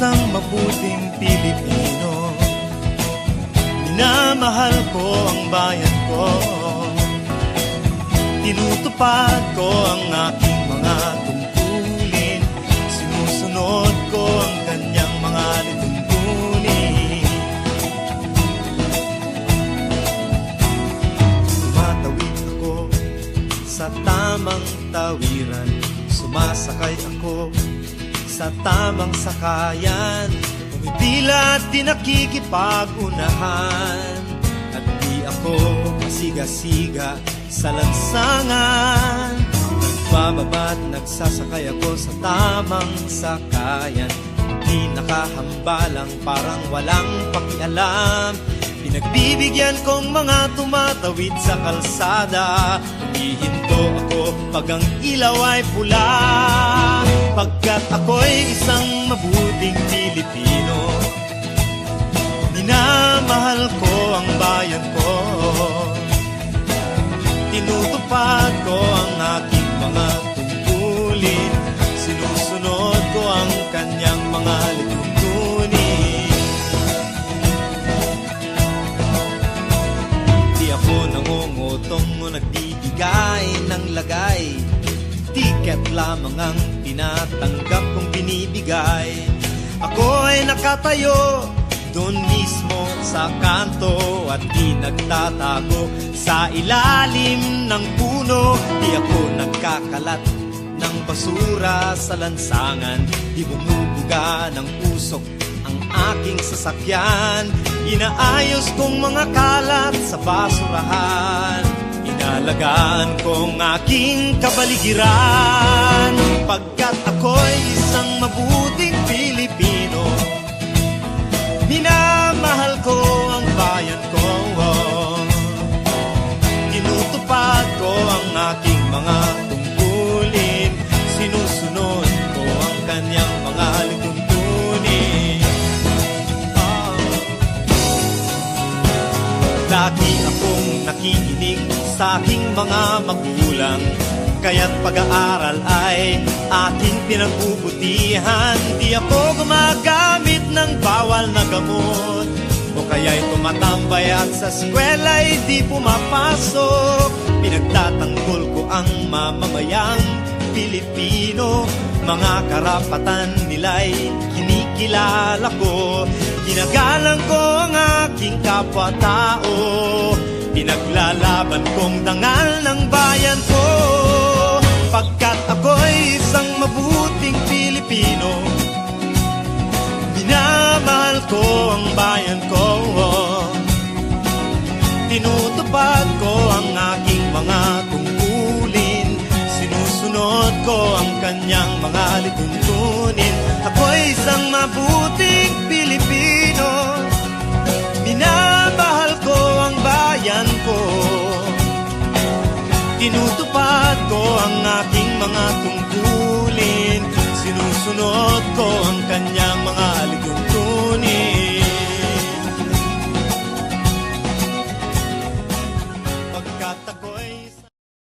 isang mabuting Pilipino. Minamahal ko ang bayan ko, tinutupad ko ang aking mga tungkulin, sinusunod ko ang kanyang mga lituntunin. Tumatawid ako sa tamang tawiran, sumasakay ako sa tamang sakayan, umipila at di nakikipag-unahan, at di ako masiga-siga sa lansangan. Nagbababa at nagsasakay ako sa tamang sakayan, di nakahambalang parang walang pakialam. Pinagbibigyan kong mga tumatawid sa kalsada, humihinto ako pag ang ilaw ay pula, pagkat ako'y isang mabuting Pilipino. Minamahal ko ang bayan ko, tinutupad ko ang aking mga tungkulin, sinusunod ko ang kanyang mga lituntunin. Di ako nangungutong o nagbibigay ng lagay, tiket lamang ang tinatanggap kong binibigay. Ako ay nakatayo doon mismo sa kanto at di nagtatago sa ilalim ng puno. Di ako nagkakalat ng basura sa lansangan, di bumubuga ng usok ang aking sasakyan. Inaayos kong mga kalat sa basurahan, inalagaan kong aking kabaligiran, pagkat ako'y isang mabuting Pilipino. Minamahal ko ang bayan ko, tinutupad ko ang aking mga tungkulin, sinusunod ko ang kanyang mga lituntunin. Lagi akong nakikinig sa aking mga magulang, kaya't pag-aaral ay aking pinagbubutihan. Di ako gumagamit ng bawal na gamot, o kaya'y tumatambay at sa eskwela'y di pumapasok. Pinagtatanggol ko ang mamamayang Pilipino, mga karapatan nila'y kinikilala ko. Ginagalang ko ang aking kapwa-tao, pinaglalaban kong dangal ng bayan ko, pagkat ako'y isang mabuting Pilipino. Minamahal ko ang bayan ko, tinutupad ko ang aking mga tungkulin, sinusunod ko ang kanyang mga lituntunin. Ako'y isang mabuting Pilipino, minamahal ko ang bayan ko, tinutupad ko ang aking mga tungkulin,